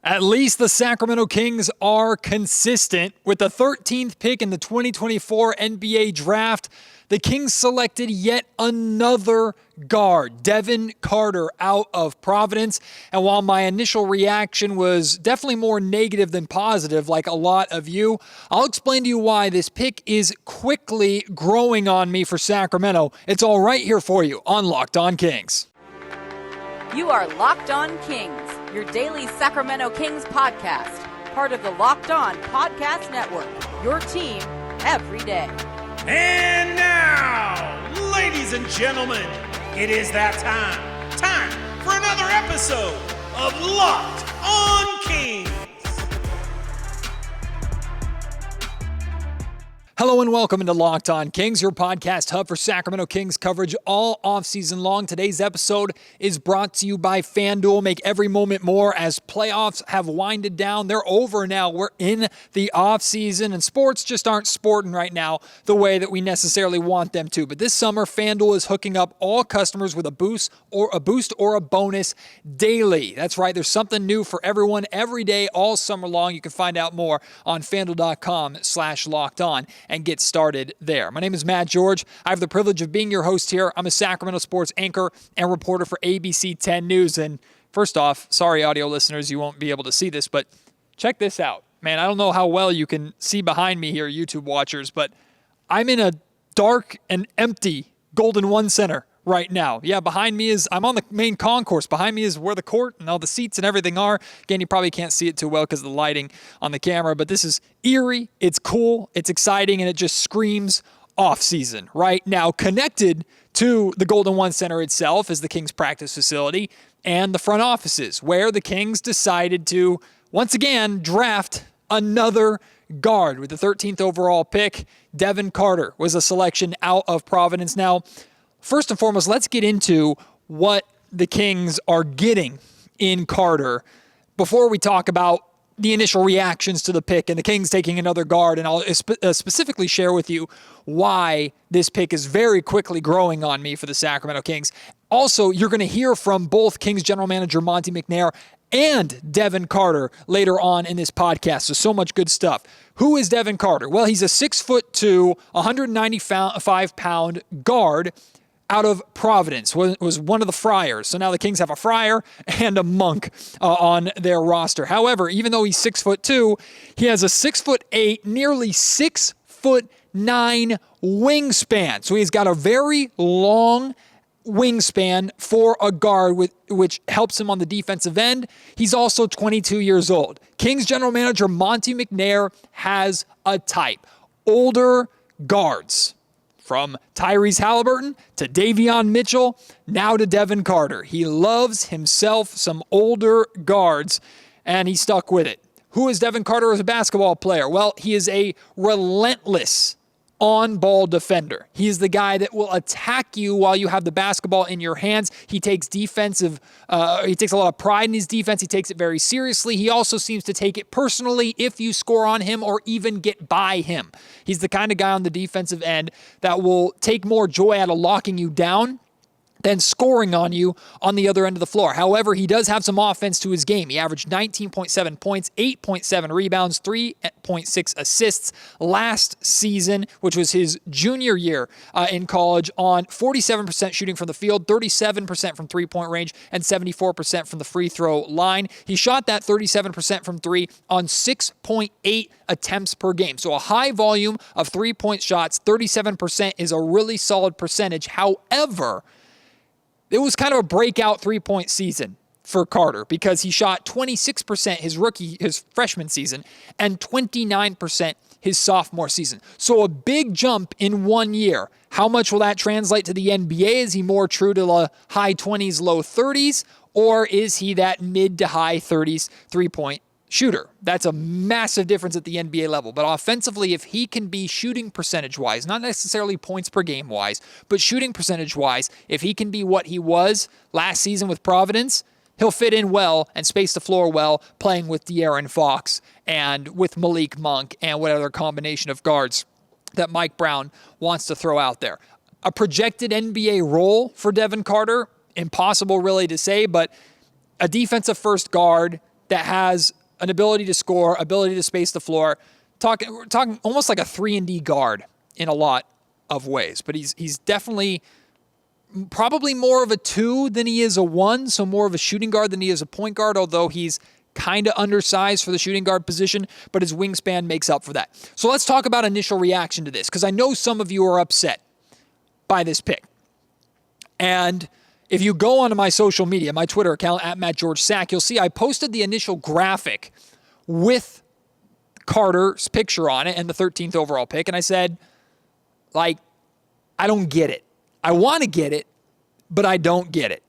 At least the Sacramento Kings are consistent. With the 13th pick in the 2024 NBA Draft, the Kings selected yet another guard, Devin Carter, out of Providence. And while my initial reaction was definitely more negative than positive, like a lot of you, I'll explain to you why this pick is quickly growing on me for Sacramento. It's all right here for you on Locked On Kings. You are Locked On Kings, your daily Sacramento Kings podcast, part of the Locked On Podcast Network, your team every day. And now, ladies and gentlemen, it is that time for another episode of Locked On Kings. Hello and welcome into Locked On Kings, your podcast hub for Sacramento Kings coverage all offseason long. Today's episode is brought to you by FanDuel. Make every moment more as playoffs have winded down. They're over now. We're in the offseason, and sports just aren't sporting right now the way that we necessarily want them to. But this summer, FanDuel is hooking up all customers with a boost or a bonus daily. That's right. There's something new for everyone every day all summer long. You can find out more on FanDuel.com/lockedon. And get started there. My name is Matt George. I have the privilege of being your host here. I'm a Sacramento sports anchor and reporter for ABC 10 News. And first off, sorry, audio listeners, you won't be able to see this, but check this out. Man, I don't know how well you can see behind me here, YouTube watchers, but I'm in a dark and empty Golden One Center right now. Yeah, behind me I'm on the main concourse. Behind me is where the court and all the seats and everything are. Again, you probably can't see it too well because of the lighting on the camera, but this is eerie, it's cool, it's exciting, and it just screams off-season. Right now, connected to the Golden One Center itself is the Kings practice facility and the front offices, where the Kings decided to, once again, draft another guard. With the 13th overall pick, Devin Carter was a selection out of Providence. Now, first and foremost, let's get into what the Kings are getting in Carter before we talk about the initial reactions to the pick and the Kings taking another guard. And I'll specifically share with you why this pick is very quickly growing on me for the Sacramento Kings. Also, you're going to hear from both Kings general manager Monte McNair and Devin Carter later on in this podcast. So much good stuff. Who is Devin Carter? Well, he's a 6'2", 195-pound guard out of Providence, was one of the Friars. So now the Kings have a Friar and a Monk on their roster. However, even though he's 6'2", he has a 6'8", nearly 6'9" wingspan. So he's got a very long wingspan for a guard, which helps him on the defensive end. He's also 22 years old. Kings general manager Monte McNair has a type: older guards. From Tyrese Halliburton to Davion Mitchell, now to Devin Carter. He loves himself some older guards, and he stuck with it. Who is Devin Carter as a basketball player? Well, he is a relentless on-ball defender. He is the guy that will attack you while you have the basketball in your hands. He takes he takes a lot of pride in his defense. He takes it very seriously. He also seems to take it personally if you score on him or even get by him. He's the kind of guy on the defensive end that will take more joy out of locking you down than scoring on you on the other end of the floor. However, he does have some offense to his game. He averaged 19.7 points, 8.7 rebounds, 3.6 assists last season, which was his junior year in college, on 47% shooting from the field, 37% from three-point range, and 74% from the free throw line. He shot that 37% from three on 6.8 attempts per game. So a high volume of three-point shots, 37% is a really solid percentage. However, it was kind of a breakout three-point season for Carter because he shot 26% his freshman season and 29% his sophomore season. So a big jump in 1 year. How much will that translate to the NBA? Is he more true to the high 20s, low 30s, or is he that mid to high 30s three-point shooter? That's a massive difference at the NBA level. But offensively, if he can be shooting percentage-wise, not necessarily points per game-wise, but shooting percentage-wise, if he can be what he was last season with Providence, he'll fit in well and space the floor well, playing with De'Aaron Fox and with Malik Monk and whatever combination of guards that Mike Brown wants to throw out there. A projected NBA role for Devin Carter, impossible really to say, but a defensive first guard that has an ability to score, ability to space the floor. We're talking almost like a 3-and-D guard in a lot of ways, but he's definitely probably more of a 2 than he is a 1, so more of a shooting guard than he is a point guard, although he's kind of undersized for the shooting guard position, but his wingspan makes up for that. So let's talk about initial reaction to this, because I know some of you are upset by this pick. And if you go onto my social media, my Twitter account, @MattGeorgeSack, you'll see I posted the initial graphic with Carter's picture on it and the 13th overall pick, and I said, I don't get it. I want to get it, but I don't get it.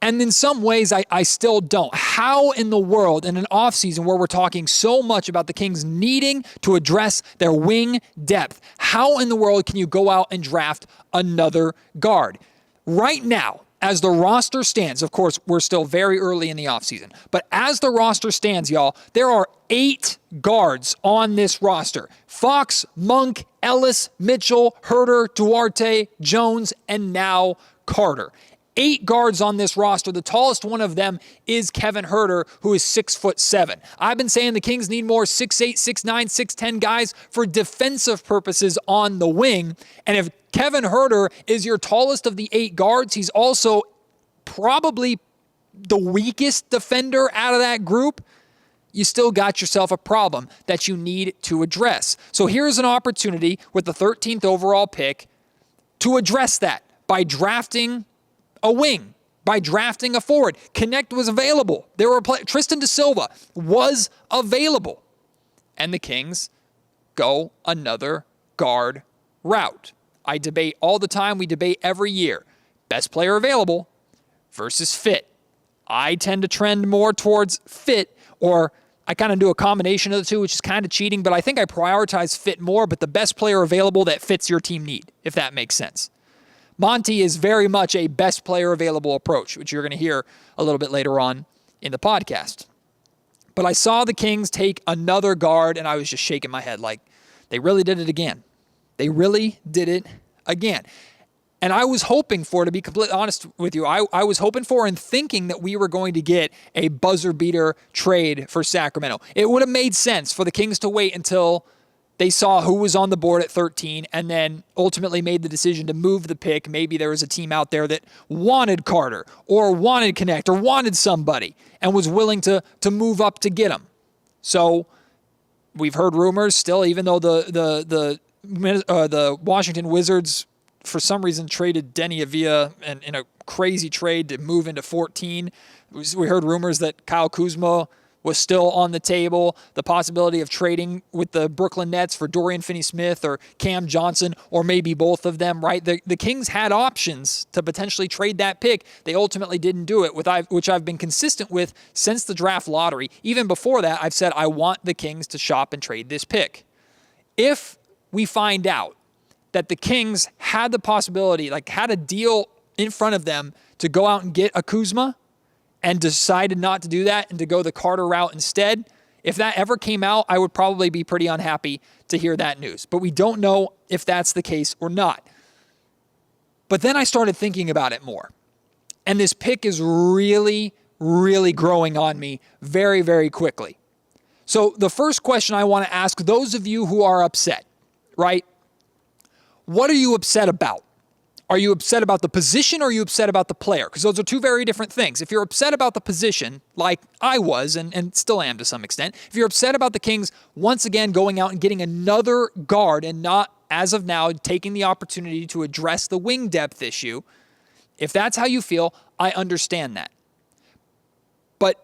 And in some ways, I still don't. How in the world, in an offseason where we're talking so much about the Kings needing to address their wing depth, how in the world can you go out and draft another guard? Right now, as the roster stands, of course, we're still very early in the offseason, but as the roster stands, y'all, there are 8 guards on this roster. Fox, Monk, Ellis, Mitchell, Herter, Duarte, Jones, and now Carter. 8 guards on this roster. The tallest one of them is Kevin Herter, who is 6'7". I've been saying the Kings need more 6'8", 6'9", 6'10 guys for defensive purposes on the wing. And if Kevin Herter is your tallest of the 8 guards, he's also probably the weakest defender out of that group. You still got yourself a problem that you need to address. So here's an opportunity with the 13th overall pick to address that by drafting a wing, by drafting a forward. Connect was available. Tristan Da Silva was available. And the Kings go another guard route. I debate all the time. We debate every year. Best player available versus fit. I tend to trend more towards fit, or I kind of do a combination of the two, which is kind of cheating, but I think I prioritize fit more, but the best player available that fits your team need, if that makes sense. Monte is very much a best player available approach, which you're going to hear a little bit later on in the podcast. But I saw the Kings take another guard, and I was just shaking my head like, they really did it again. They really did it again. And I was hoping for, to be completely honest with you, I was hoping for and thinking that we were going to get a buzzer beater trade for Sacramento. It would have made sense for the Kings to wait until they saw who was on the board at 13 and then ultimately made the decision to move the pick. Maybe there was a team out there that wanted Carter or wanted Connect or wanted somebody and was willing to move up to get him. So we've heard rumors still, even though the Washington Wizards for some reason traded Denny Avila in a crazy trade to move into 14. We heard rumors that Kyle Kuzma was still on the table, the possibility of trading with the Brooklyn Nets for Dorian Finney-Smith or Cam Johnson, or maybe both of them, right? The Kings had options to potentially trade that pick. They ultimately didn't do it, which I've been consistent with since the draft lottery. Even before that, I've said I want the Kings to shop and trade this pick. If we find out that the Kings had the possibility, had a deal in front of them to go out and get a Kuzma, and decided not to do that and to go the Carter route instead, if that ever came out, I would probably be pretty unhappy to hear that news. But we don't know if that's the case or not. But then I started thinking about it more. And this pick is really, really growing on me very, very quickly. So the first question I want to ask those of you who are upset, right? What are you upset about? Are you upset about the position or are you upset about the player? Because those are two very different things. If you're upset about the position, like I was and still am to some extent, if you're upset about the Kings once again going out and getting another guard and not, as of now, taking the opportunity to address the wing depth issue, if that's how you feel, I understand that. But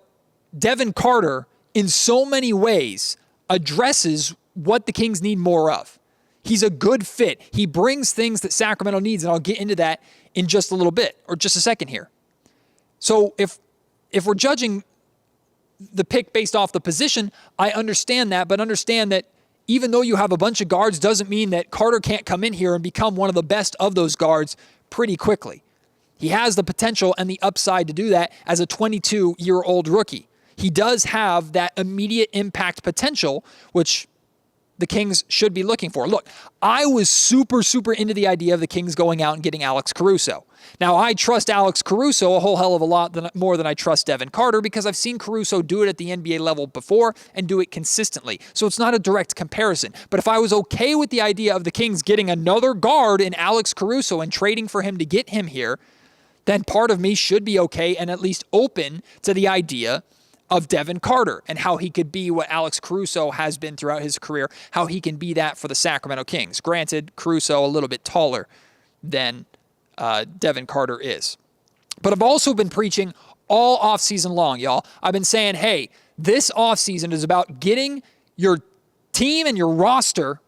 Devin Carter, in so many ways, addresses what the Kings need more of. He's a good fit. He brings things that Sacramento needs, and I'll get into that in just a little bit, or just a second here. So if we're judging the pick based off the position, I understand that, but understand that even though you have a bunch of guards doesn't mean that Carter can't come in here and become one of the best of those guards pretty quickly. He has the potential and the upside to do that as a 22-year-old rookie. He does have that immediate impact potential, which the Kings should be looking for. Look, I was super into the idea of the Kings going out and getting Alex Caruso. Now, I trust Alex Caruso a whole hell of a lot more than I trust Devin Carter because I've seen Caruso do it at the NBA level before and do it consistently. So it's not a direct comparison. But if I was okay with the idea of the Kings getting another guard in Alex Caruso and trading for him to get him here, then part of me should be okay and at least open to the idea of Devin Carter and how he could be what Alex Caruso has been throughout his career, how he can be that for the Sacramento Kings. Granted, Caruso a little bit taller than Devin Carter is. But I've also been preaching all offseason long, y'all. I've been saying, hey, this offseason is about getting your team and your roster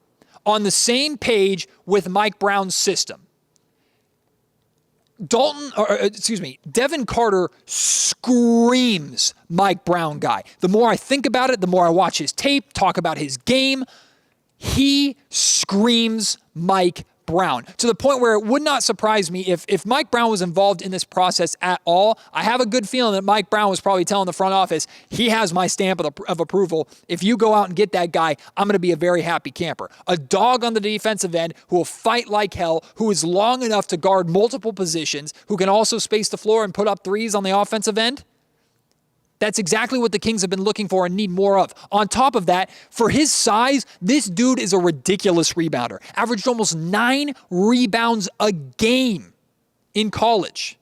on the same page with Mike Brown's system. Devin Carter screams Mike Brown guy. The more I think about it, the more I watch his tape, talk about his game, he screams Mike Brown to the point where it would not surprise me if Mike Brown was involved in this process at all. I have a good feeling that Mike Brown was probably telling the front office, he has my stamp of approval. If you go out and get that guy, I'm going to be a very happy camper. A dog on the defensive end who will fight like hell, who is long enough to guard multiple positions, who can also space the floor and put up threes on the offensive end. That's exactly what the Kings have been looking for and need more of. On top of that, for his size, this dude is a ridiculous rebounder. Averaged almost 9 rebounds a game in college.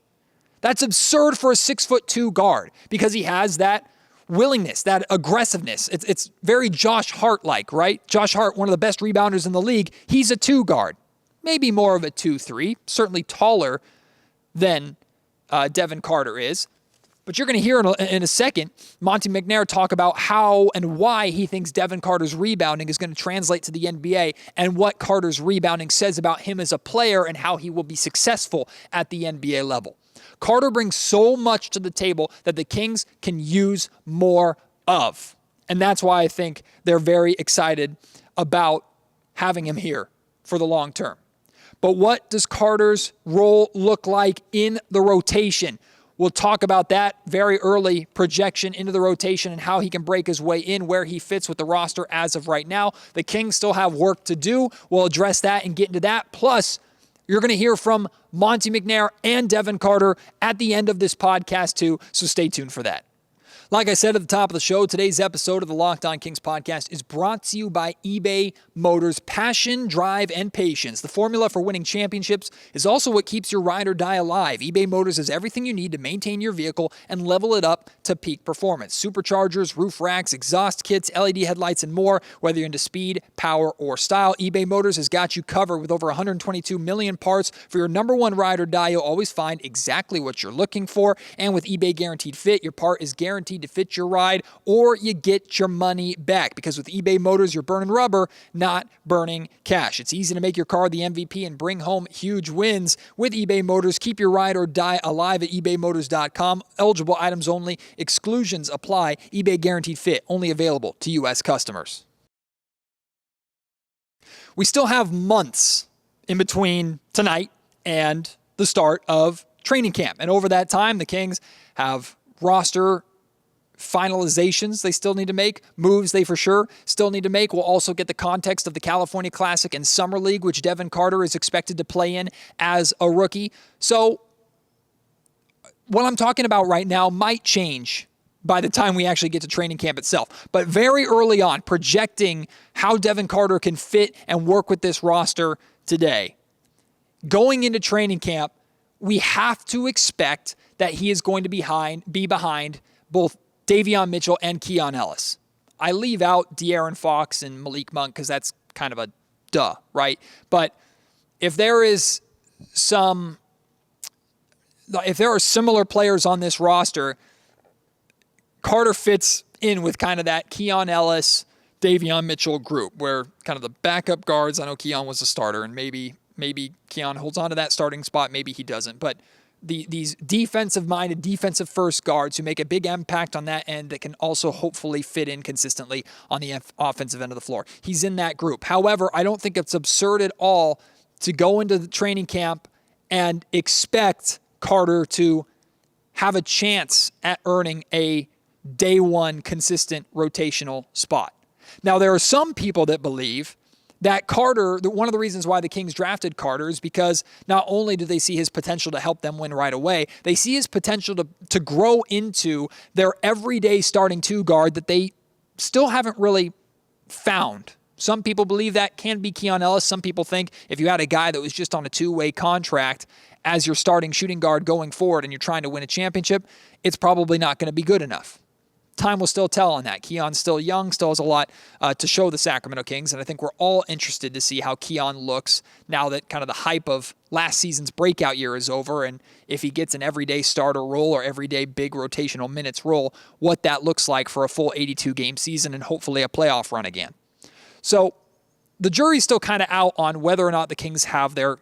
That's absurd for a 6'2" guard because he has that willingness, that aggressiveness. It's very Josh Hart-like, right? Josh Hart, one of the best rebounders in the league. He's a 2 guard. Maybe more of a 2-3, certainly taller than Devin Carter is. But you're going to hear in a second Monte McNair talk about how and why he thinks Devin Carter's rebounding is going to translate to the NBA and what Carter's rebounding says about him as a player and how he will be successful at the NBA level. Carter brings so much to the table that the Kings can use more of. And that's why I think they're very excited about having him here for the long term. But what does Carter's role look like in the rotation? We'll talk about that very early projection into the rotation and how he can break his way in, where he fits with the roster as of right now. The Kings still have work to do. We'll address that and get into that. Plus, you're going to hear from Monte McNair and Devin Carter at the end of this podcast too, so stay tuned for that. Like I said at the top of the show, today's episode of the Locked On Kings podcast is brought to you by eBay Motors. Passion, drive, and patience. The formula for winning championships is also what keeps your ride or die alive. eBay Motors has everything you need to maintain your vehicle and level it up to peak performance. Superchargers, roof racks, exhaust kits, LED headlights, and more. Whether you're into speed, power, or style, eBay Motors has got you covered with over 122 million parts. For your number one ride or die, you'll always find exactly what you're looking for. And with eBay Guaranteed Fit, your part is guaranteed to fit your ride or you get your money back, because with eBay Motors, you're burning rubber, not burning cash. It's easy to make your car the MVP and bring home huge wins with eBay Motors. Keep your ride or die alive at ebaymotors.com. Eligible items only. Exclusions apply. eBay Guaranteed Fit, only available to U.S. customers. We still have months in between tonight and the start of training camp. And over that time, the Kings have roster finalizations they still need to make, moves they for sure still need to make. We'll also get the context of the California Classic and Summer League, which Devin Carter is expected to play in as a rookie. So what I'm talking about right now might change by the time we actually get to training camp itself. But very early on, projecting how Devin Carter can fit and work with this roster today. Going into training camp, we have to expect that he is going to be behind both Davion Mitchell and Keon Ellis. I leave out De'Aaron Fox and Malik Monk because that's kind of a duh, right? But if there are similar players on this roster, Carter fits in with kind of that Keon Ellis, Davion Mitchell group, where kind of the backup guards, I know Keon was a starter, and maybe Keon holds on to that starting spot, maybe he doesn't, but these defensive-minded, defensive-first guards who make a big impact on that end that can also hopefully fit in consistently on the offensive end of the floor. He's in that group. However, I don't think it's absurd at all to go into the training camp and expect Carter to have a chance at earning a day one consistent rotational spot. Now, there are some people that believe that Carter, one of the reasons why the Kings drafted Carter is because not only do they see his potential to help them win right away, they see his potential to grow into their everyday starting two guard that they still haven't really found. Some people believe that can be Keon Ellis. Some people think if you had a guy that was just on a two-way contract as your starting shooting guard going forward and you're trying to win a championship, it's probably not going to be good enough. Time will still tell on that. Keon's still young, still has a lot to show the Sacramento Kings, and I think we're all interested to see how Keon looks now that kind of the hype of last season's breakout year is over, and if he gets an everyday starter role or everyday big rotational minutes role, what that looks like for a full 82-game season and hopefully a playoff run again. So the jury's still kind of out on whether or not the Kings have their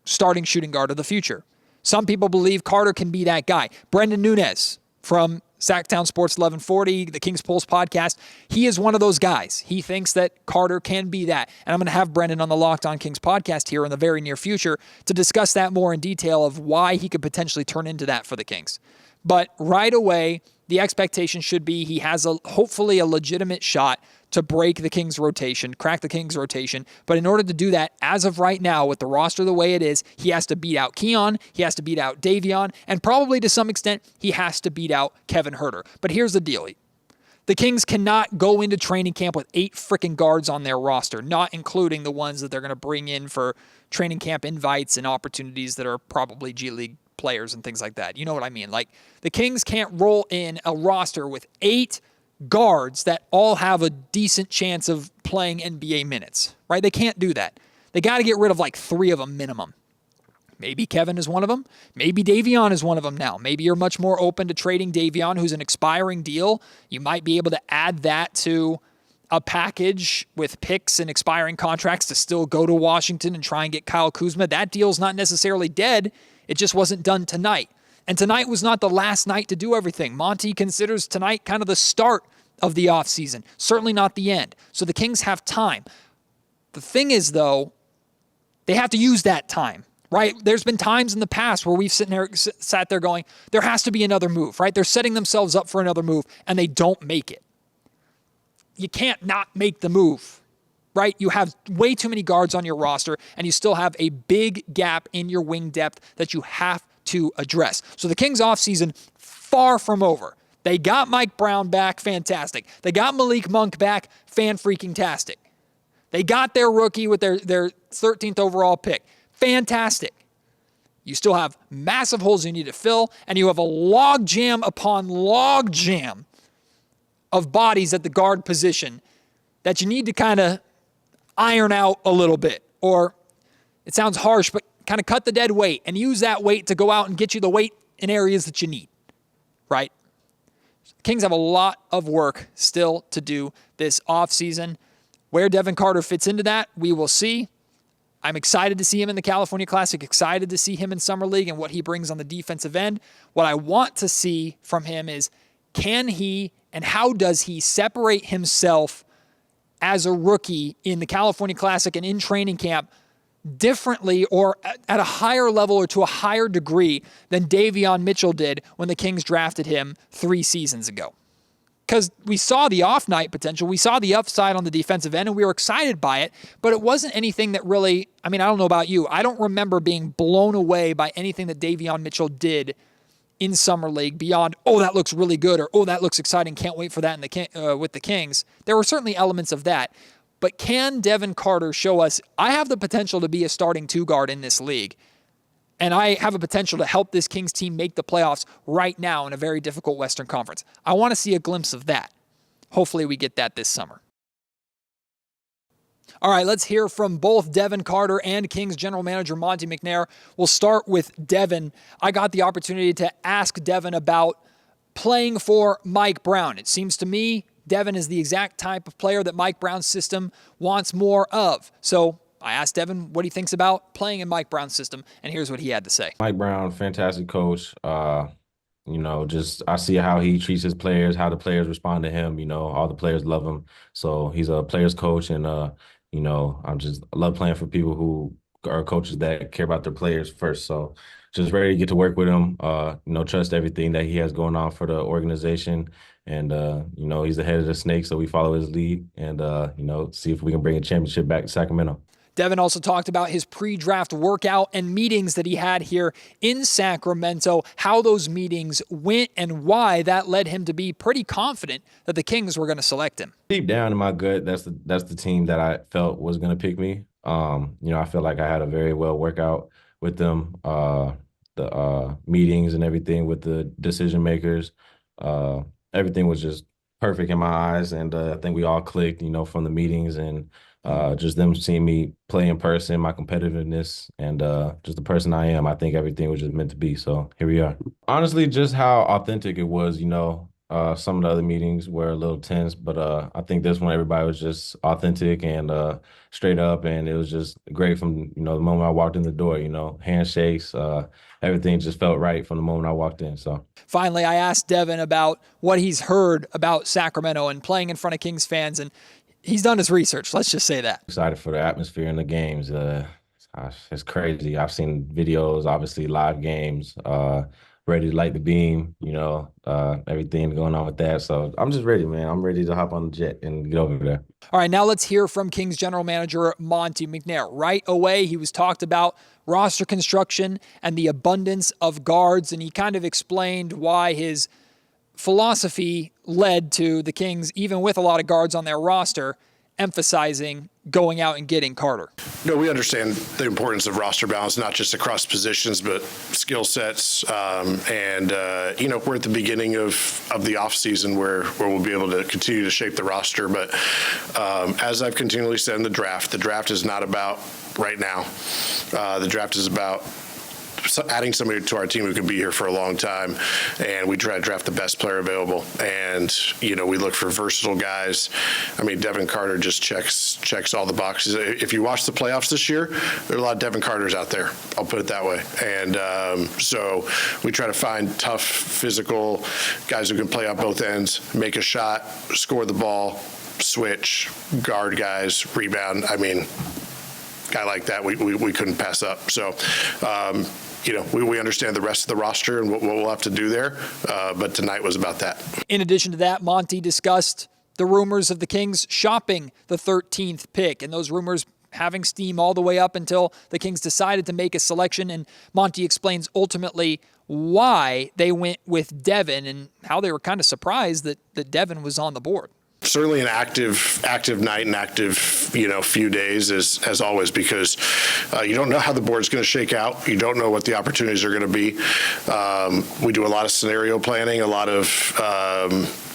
starting shooting guard of the future. Some people believe Carter can be that guy. Brendan Nunez from Sacktown Sports 1140, the Kings Pulse podcast, he is one of those guys. He thinks that Carter can be that. And I'm going to have Brendan on the Locked On Kings podcast here in the very near future to discuss that more in detail of why he could potentially turn into that for the Kings. But right away, the expectation should be he has hopefully a legitimate shot to break the Kings rotation, crack the Kings rotation. But in order to do that, as of right now, with the roster the way it is, he has to beat out Keon, he has to beat out Davion, and probably to some extent, he has to beat out Kevin Huerter. But here's the deal. The Kings cannot go into training camp with 8 freaking guards on their roster, not including the ones that they're going to bring in for training camp invites and opportunities that are probably G League players and things like that. You know what I mean? Like, the Kings can't roll in a roster with 8 guards that all have a decent chance of playing NBA minutes, right? They can't do that. They got to get rid of like 3 of them minimum. Maybe Kevin is one of them. Maybe Davion is one of them now. Maybe you're much more open to trading Davion, who's an expiring deal. You might be able to add that to a package with picks and expiring contracts to still go to Washington and try and get Kyle Kuzma. That deal's not necessarily dead. It just wasn't done tonight. And tonight was not the last night to do everything. Monty considers tonight kind of the start of the offseason, certainly not the end. So the Kings have time. The thing is, though, they have to use that time, right? There's been times in the past where we've sat there going, there has to be another move, right? They're setting themselves up for another move, and they don't make it. You can't not make the move, right? You have way too many guards on your roster, and you still have a big gap in your wing depth that you have to address. So the Kings offseason, far from over. They got Mike Brown back, fantastic. They got Malik Monk back, fan-freaking-tastic. They got their rookie with their 13th overall pick, fantastic. You still have massive holes you need to fill, and you have a log jam upon log jam of bodies at the guard position that you need to kind of iron out a little bit. Or, it sounds harsh, but kind of cut the dead weight and use that weight to go out and get you the weight in areas that you need, right? Kings have a lot of work still to do this offseason. Where Devin Carter fits into that, we will see. I'm excited to see him in the California Classic, excited to see him in Summer League and what he brings on the defensive end. What I want to see from him is, can he and how does he separate himself as a rookie in the California Classic and in training camp differently or at a higher level or to a higher degree than Davion Mitchell did when the Kings drafted him 3 seasons ago. Because we saw the off-night potential, we saw the upside on the defensive end, and we were excited by it, but it wasn't anything that really, I mean, I don't know about you, I don't remember being blown away by anything that Davion Mitchell did in Summer League beyond, oh, that looks really good, or oh, that looks exciting, can't wait for that with the Kings. There were certainly elements of that. But can Devin Carter show us, I have the potential to be a starting 2 guard in this league, and I have a potential to help this Kings team make the playoffs right now in a very difficult Western Conference. I want to see a glimpse of that. Hopefully we get that this summer. All right, let's hear from both Devin Carter and Kings general manager Monte McNair. We'll start with Devin. I got the opportunity to ask Devin about playing for Mike Brown. It seems to me Devin is the exact type of player that Mike Brown's system wants more of. So I asked Devin what he thinks about playing in Mike Brown's system, and here's what he had to say. Mike Brown, fantastic coach. Just I see how he treats his players, how the players respond to him. All the players love him. So he's a player's coach, and I love playing for people who are coaches that care about their players first. So just ready to get to work with him. Trust everything that he has going on for the organization, And, he's the head of the snake, so we follow his lead and, see if we can bring a championship back to Sacramento. Devin also talked about his pre-draft workout and meetings that he had here in Sacramento, how those meetings went and why that led him to be pretty confident that the Kings were going to select him. Deep down in my gut, that's the team that I felt was going to pick me. I feel like I had a very well workout with them, the meetings and everything with the decision makers. Everything was just perfect in my eyes, and I think we all clicked, from the meetings and just them seeing me play in person, my competitiveness, and just the person I am. I think everything was just meant to be. So here we are. Honestly, just how authentic it was, some of the other meetings were a little tense, but I think this one, everybody was just authentic and straight up, and it was just great from, the moment I walked in the door, handshakes, everything just felt right from the moment I walked in. So finally, I asked Devin about what he's heard about Sacramento and playing in front of Kings fans, and he's done his research. Let's just say that. Excited for the atmosphere in the games. It's crazy. I've seen videos, obviously live games, ready to light the beam, everything going on with that. So I'm just ready, man. I'm ready to hop on the jet and get over there. All right, now let's hear from Kings general manager Monte McNair. Right away, he was talked about roster construction and the abundance of guards, and he kind of explained why his philosophy led to the Kings, even with a lot of guards on their roster, emphasizing going out and getting Carter. No, we understand the importance of roster balance, not just across positions, but skill sets. We're at the beginning of the offseason where we'll be able to continue to shape the roster. But as I've continually said in the draft is not about right now. The draft is about adding somebody to our team who can be here for a long time, and we try to draft the best player available. And we look for versatile guys. I mean, Devin Carter just checks all the boxes. If you watch the playoffs this year, there are a lot of Devin Carters out there. I'll put it that way. And so we try to find tough, physical guys who can play on both ends, make a shot, score the ball, switch, guard guys, rebound. I mean, guy like that we couldn't pass up. So. We understand the rest of the roster and what we'll have to do there, but tonight was about that. In addition to that, Monte discussed the rumors of the Kings shopping the 13th pick, and those rumors having steam all the way up until the Kings decided to make a selection, and Monte explains ultimately why they went with Devin and how they were kind of surprised that Devin was on the board. Certainly an active night and active, few days as always, because you don't know how the board's going to shake out. You don't know what the opportunities are going to be. We do a lot of scenario planning, a lot of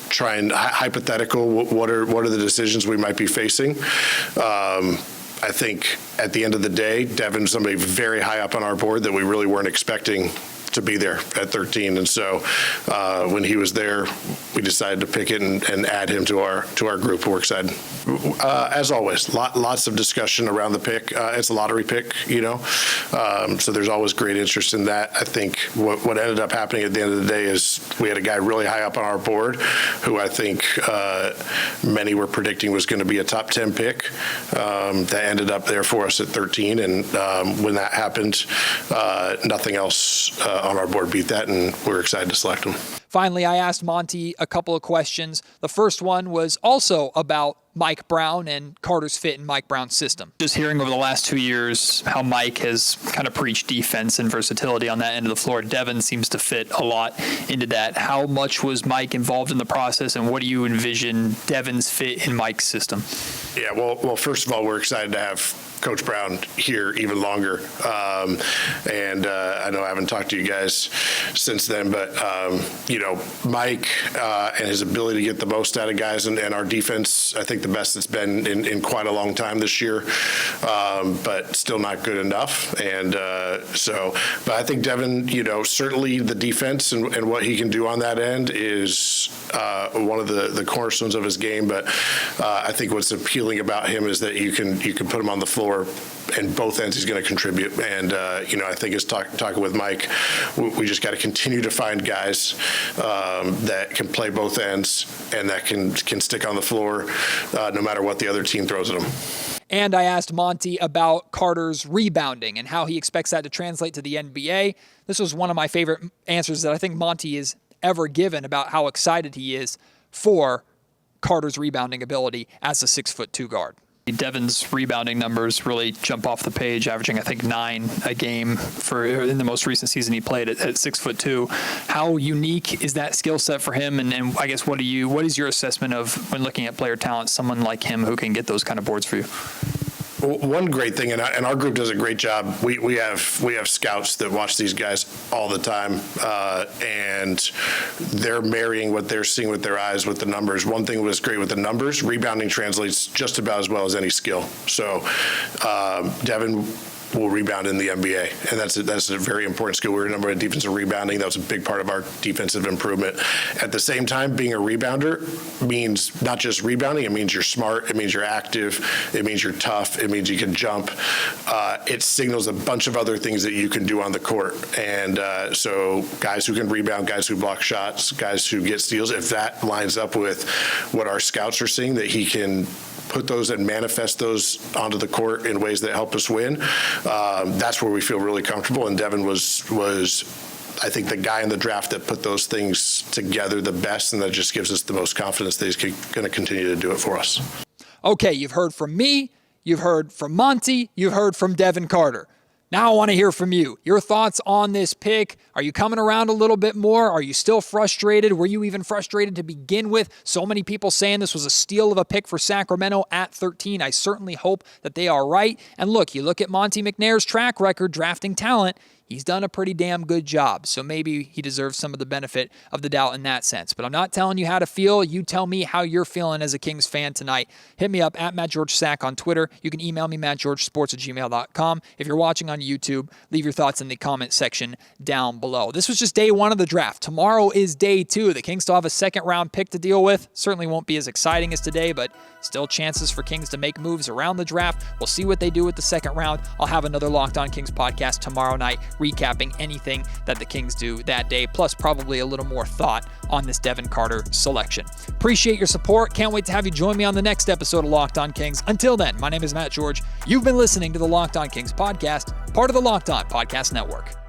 trying hypothetical. What are the decisions we might be facing? I think at the end of the day, Devin's somebody very high up on our board that we really weren't expecting to be there at 13, and so when he was there, we decided to pick it and add him to our group. We're excited. As always, lots of discussion around the pick. It's a lottery pick, so there's always great interest in that. I think what ended up happening at the end of the day is we had a guy really high up on our board who I think many were predicting was going to be a top 10 pick. That ended up there for us at 13, and when that happened, nothing else on our board beat that, and we're excited to select him. Finally, I asked Monte a couple of questions. The first one was also about Mike Brown and Carter's fit in Mike Brown's system. Just hearing over the last 2 years how Mike has kind of preached defense and versatility on that end of the floor, Devin seems to fit a lot into that. How much was Mike involved in the process, and what do you envision Devin's fit in Mike's system? Yeah, well, first of all, we're excited to have Coach Brown here even longer. I know I haven't talked to you guys since then, but, Mike and his ability to get the most out of guys and our defense, I think the best it's been in quite a long time this year, but still not good enough. But I think Devin, certainly the defense and what he can do on that end is one of the cornerstones of his game. But I think what's appealing about him is that you can put him on the floor and both ends he's going to contribute. And, I think as talking with Mike, we just got to continue to find guys that can play both ends and that can stick on the floor no matter what the other team throws at them. And I asked Monte about Carter's rebounding and how he expects that to translate to the NBA. This was one of my favorite answers that I think Monte has ever given about how excited he is for Carter's rebounding ability as a 6'2" guard. Devin's rebounding numbers really jump off the page, averaging, I think, 9 a game in the most recent season he played at 6'2". How unique is that skill set for him? And I guess what is your assessment of, when looking at player talent, someone like him who can get those kind of boards for you? One great thing, and our group does a great job. We have scouts that watch these guys all the time, and they're marrying what they're seeing with their eyes with the numbers. One thing was great with the numbers: rebounding translates just about as well as any skill. So, Devin will rebound in the NBA, and that's a very important skill. We're number one defensive rebounding. That was a big part of our defensive improvement. At the same time, being a rebounder means not just rebounding. It means you're smart. It means you're active. It means you're tough. It means you can jump. It signals a bunch of other things that you can do on the court. And so guys who can rebound, guys who block shots, guys who get steals, if that lines up with what our scouts are seeing, that he can put those and manifest those onto the court in ways that help us win, that's where we feel really comfortable. And Devin was I think, the guy in the draft that put those things together the best, and that just gives us the most confidence that he's going to continue to do it for us. Okay, you've heard from me, you've heard from Monty, you've heard from Devin Carter. Now I want to hear from you. Your thoughts on this pick. Are you coming around a little bit more? Are you still frustrated? Were you even frustrated to begin with? So many people saying this was a steal of a pick for Sacramento at 13. I certainly hope that they are right. And look, you look at Monte McNair's track record drafting talent. He's done a pretty damn good job, so maybe he deserves some of the benefit of the doubt in that sense. But I'm not telling you how to feel. You tell me how you're feeling as a Kings fan tonight. Hit me up at MattGeorgeSack on Twitter. You can email me, mattgeorgesports@gmail.com. If you're watching on YouTube, leave your thoughts in the comment section down below. This was just day one of the draft. Tomorrow is day two. The Kings still have a second-round pick to deal with. Certainly won't be as exciting as today, but still chances for Kings to make moves around the draft. We'll see what they do with the second round. I'll have another Locked On Kings podcast tomorrow night, recapping anything that the Kings do that day, plus probably a little more thought on this Devin Carter selection. Appreciate your support. Can't wait to have you join me on the next episode of Locked On Kings. Until then, my name is Matt George. You've been listening to the Locked On Kings podcast, part of the Locked On Podcast Network.